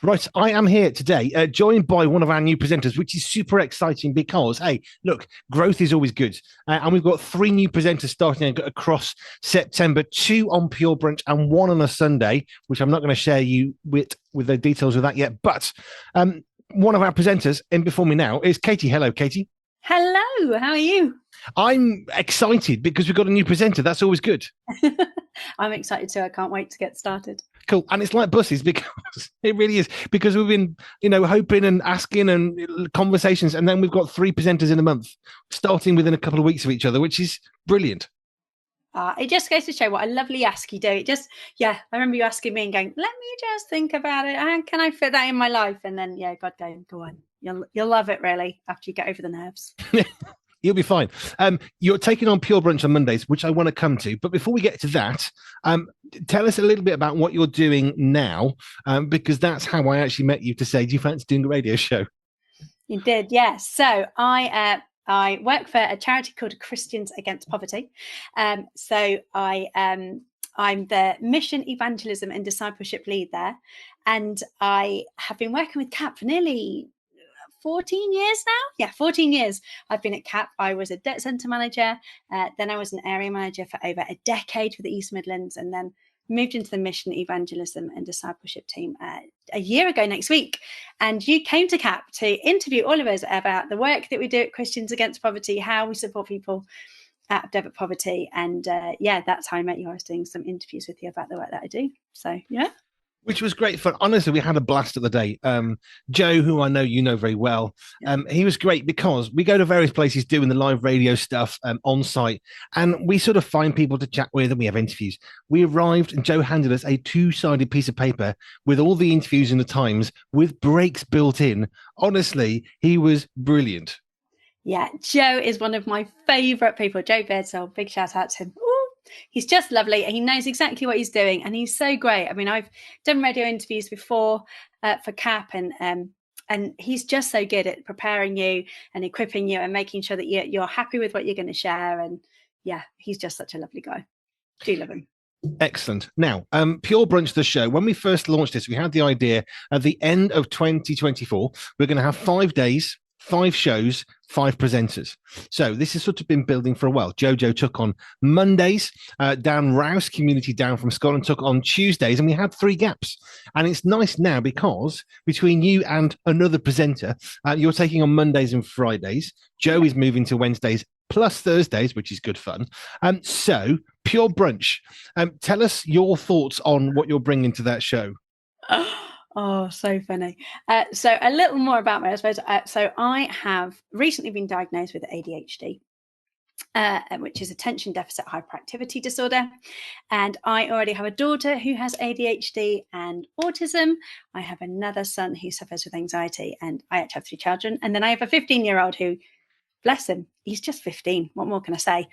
Right, I am here today, joined by one of our new presenters, which is super exciting because, hey, look, growth is always good. And we've got 3 new presenters starting across September, 2 on Pure Brunch and 1 on a Sunday, which I'm not going to share you with the details of that yet. But one of our presenters in before me now is Katie. Hello, Katie. Hello, how are you? I'm excited because we've got a new presenter. That's always good. I'm excited too. I can't wait to get started. Cool. And it's like buses because it really is, because we've been, hoping and asking and conversations. And then we've got 3 presenters in a month, starting within a couple of weeks of each other, which is brilliant. It just goes to show what a lovely ask you do. I remember you asking me and going, let me just think about it. And can I fit that in my life? And then, God, go on. You'll love it, really, after you get over the nerves. You'll be fine. You're taking on Pure Brunch on Mondays, which I want to come to. But before we get to that, tell us a little bit about what you're doing now, because that's how I actually met you to say, do you fancy doing a radio show? You did, yes. So I work for a charity called Christians Against Poverty. I'm the mission, evangelism and discipleship lead there. And I have been working with CAP for nearly 14 years now. Yeah, 14 years I've been at CAP. I was a debt centre manager. Then I was an area manager for over a decade for the East Midlands, and then moved into the mission, evangelism and discipleship team a year ago next week. And you came to CAP to interview all of us about the work that we do at Christians Against Poverty, how we support people out of debt poverty. And that's how I met you. I was doing some interviews with you about the work that I do. So, yeah. Which was great fun. Honestly, we had a blast of the day. Joe, who I know you know very well, he was great because we go to various places doing the live radio stuff on site, and we sort of find people to chat with and we have interviews. We arrived and Joe handed us a 2-sided piece of paper with all the interviews in the times with breaks built in. Honestly, he was brilliant. Yeah, Joe is one of my favourite people. Joe Beardsell, big shout out to him. He's just lovely. He knows exactly what he's doing, and he's so great. I mean, I've done radio interviews before for CAP, and he's just so good at preparing you and equipping you and making sure that you're happy with what you're going to share. And yeah, he's just such a lovely guy. Do love him. Excellent. Now, Pure Brunch, the show, when we first launched this, we had the idea at the end of 2024, we're going to have 5 days, 5 shows, 5 presenters. So this has sort of been building for a while. Jojo took on Mondays, Dan Rouse, community down from Scotland, took on Tuesdays, and we had 3 gaps. And it's nice now because between you and another presenter, you're taking on Mondays and Fridays. Joe is moving to Wednesdays plus Thursdays, which is good fun. So Pure Brunch, tell us your thoughts on what you're bringing to that show. Oh, so funny. So a little more about me, I suppose. So I have recently been diagnosed with ADHD, which is attention deficit hyperactivity disorder. And I already have a daughter who has ADHD and autism. I have another son who suffers with anxiety, and I actually have 3 children. And then I have a 15-year-old who, bless him, he's just 15. What more can I say?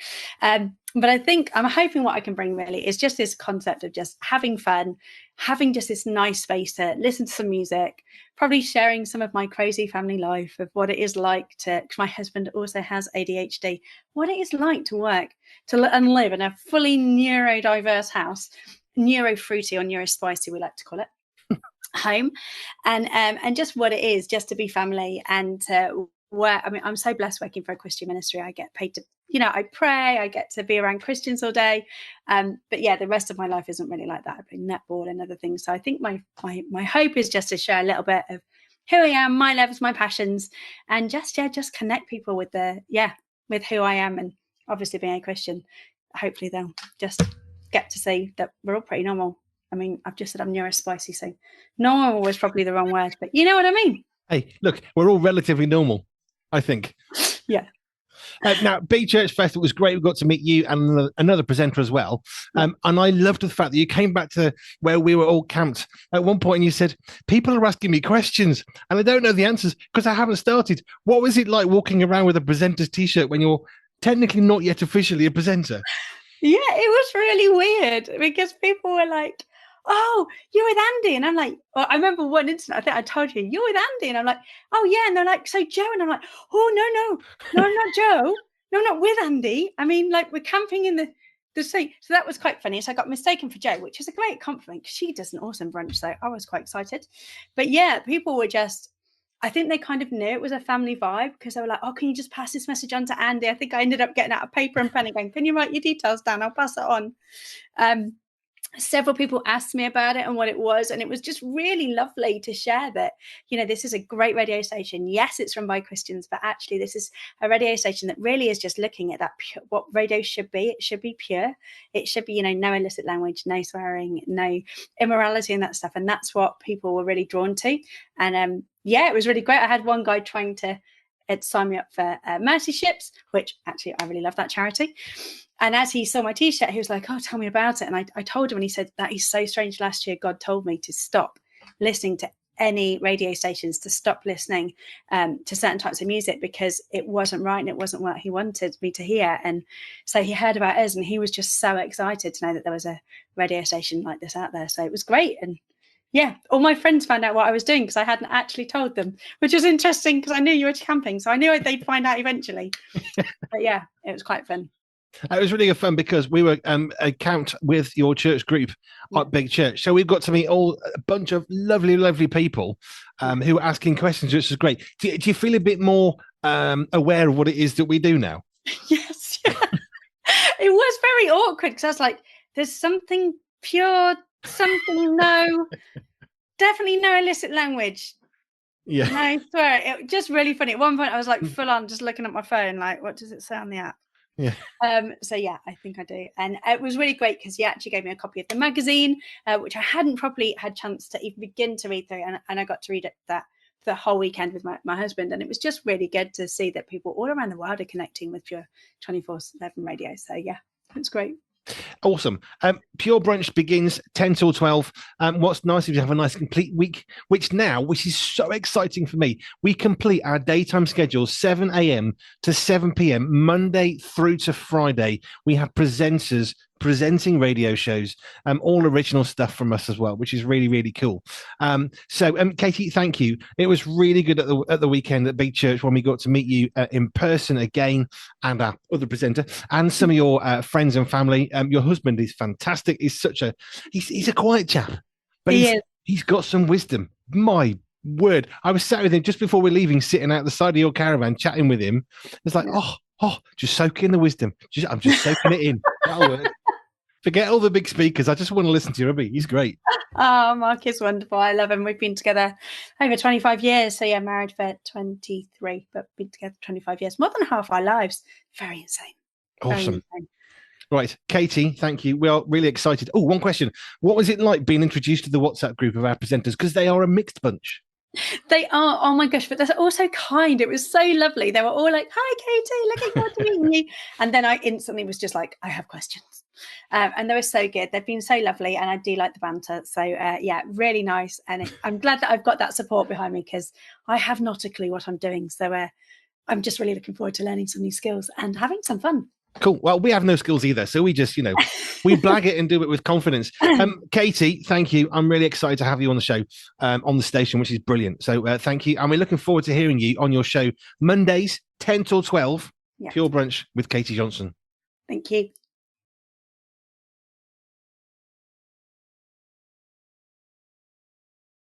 But I'm hoping what I can bring really is just this concept of just having fun, having just this nice space to listen to some music, probably sharing some of my crazy family life of what it is like because my husband also has ADHD, what it is like to work and live in a fully neurodiverse house, neuro-fruity or neuro-spicy, we like to call it, home, and just what it is just to be family and I'm so blessed working for a Christian ministry. I get paid to, I pray, I get to be around Christians all day. But yeah, the rest of my life isn't really like that. I play netball and other things. So I think my hope is just to share a little bit of who I am, my loves, my passions, and just connect people with with who I am. And obviously being a Christian, hopefully they'll just get to see that we're all pretty normal. I mean, I've just said I'm neurospicy, so normal was probably the wrong word, but you know what I mean? Hey, look, we're all relatively normal, I think. Yeah. Now, Big Church Festival was great. We got to meet you and another presenter as well. And I loved the fact that you came back to where we were all camped at one point and you said, people are asking me questions and I don't know the answers because I haven't started. What was it like walking around with a presenter's t-shirt when you're technically not yet officially a presenter? Yeah, it was really weird because people were like, oh, you're with Andy. And I'm like, well, I remember one incident, I think I told you, you're with Andy. And I'm like, oh yeah. And they're like, so Joe. And I'm like, oh, no, I'm not Joe. No, I'm not with Andy. I mean, like we're camping in the the same. So that was quite funny. So I got mistaken for Jo, which is a great compliment because she does an awesome brunch. So I was quite excited. But yeah, people were just, I think they kind of knew it was a family vibe because they were like, oh, can you just pass this message on to Andy? I think I ended up getting out a paper and pen and going, can you write your details down? I'll pass it on. Several people asked me about it and what it was, and it was just really lovely to share that, you know, this is a great radio station. Yes, it's run by Christians, but actually this is a radio station that really is just looking at that pure, what radio should be. It should be pure. It should be, you know, no illicit language, no swearing, no immorality and that stuff. And that's what people were really drawn to. And yeah, it was really great. I had one guy trying to sign me up for Mercy Ships, which actually I really love that charity. And as he saw my t-shirt, he was like, oh, tell me about it. And I told him, and he said, that is so strange. Last year, God told me to stop listening to any radio stations, to stop listening to certain types of music because it wasn't right and it wasn't what he wanted me to hear. And so he heard about us and he was just so excited to know that there was a radio station like this out there. So it was great. And yeah, all my friends found out what I was doing because I hadn't actually told them, which was interesting because I knew you were camping. So I knew they'd find out eventually. But yeah, it was quite fun. It was really fun because we were camped with your church group at Big Church. So we've got to meet a bunch of lovely, lovely people who were asking questions, which is great. Do you feel a bit more aware of what it is that we do now? Yes. Yeah. It was very awkward because I was like, there's something pure, something no, definitely no illicit language. Yeah. No, I swear. It was just really funny. At one point I was like full on just looking at my phone, like, what does it say on the app? Yeah. So yeah, I think I do. And it was really great because he actually gave me a copy of the magazine, which I hadn't properly had chance to even begin to read through. And I got to read it the whole weekend with my husband. And it was just really good to see that people all around the world are connecting with Pure 24/7 Radio. So yeah, it's great. Awesome. Pure Brunch begins 10 till 12. What's nice is you have a nice complete week, which is so exciting for me. We complete our daytime schedule 7 a.m. to 7 p.m. Monday through to Friday. We have presenters presenting radio shows, all original stuff from us as well, which is really, really cool. So Katie, thank you. It was really good at the weekend at Big Church when we got to meet you in person again, and our other presenter and some of your friends and family. Your husband is fantastic. He's he's a quiet chap, but he's got some wisdom. My word. I was sat with him just before we're leaving, sitting out the side of your caravan, chatting with him. It's like, just soak in the wisdom. I'm just soaking it in. That'll work. Forget all the big speakers. I just want to listen to Robbie. He's great. Oh, Mark is wonderful. I love him. We've been together over 25 years. So yeah, married for 23, but been together 25 years. More than half our lives. Very insane. Awesome. Very insane. Right. Katie, thank you. We are really excited. Oh, one question. What was it like being introduced to the WhatsApp group of our presenters? Because they are a mixed bunch. They are. Oh my gosh, but they're also kind. It was so lovely. They were all like, hi, Katie, looking forward to meeting you. And then I instantly was just like, I have questions. And they were so good. They've been so lovely. And I do like the banter. So yeah, really nice. And I'm glad that I've got that support behind me because I have not a clue what I'm doing. So I'm just really looking forward to learning some new skills and having some fun. Cool. Well, we have no skills either. So we just, we blag it and do it with confidence. Katie, thank you. I'm really excited to have you on the show, on the station, which is brilliant. So thank you. And we're looking forward to hearing you on your show Mondays, 10 till 12, Pure Brunch with Katie Johnson. Thank you.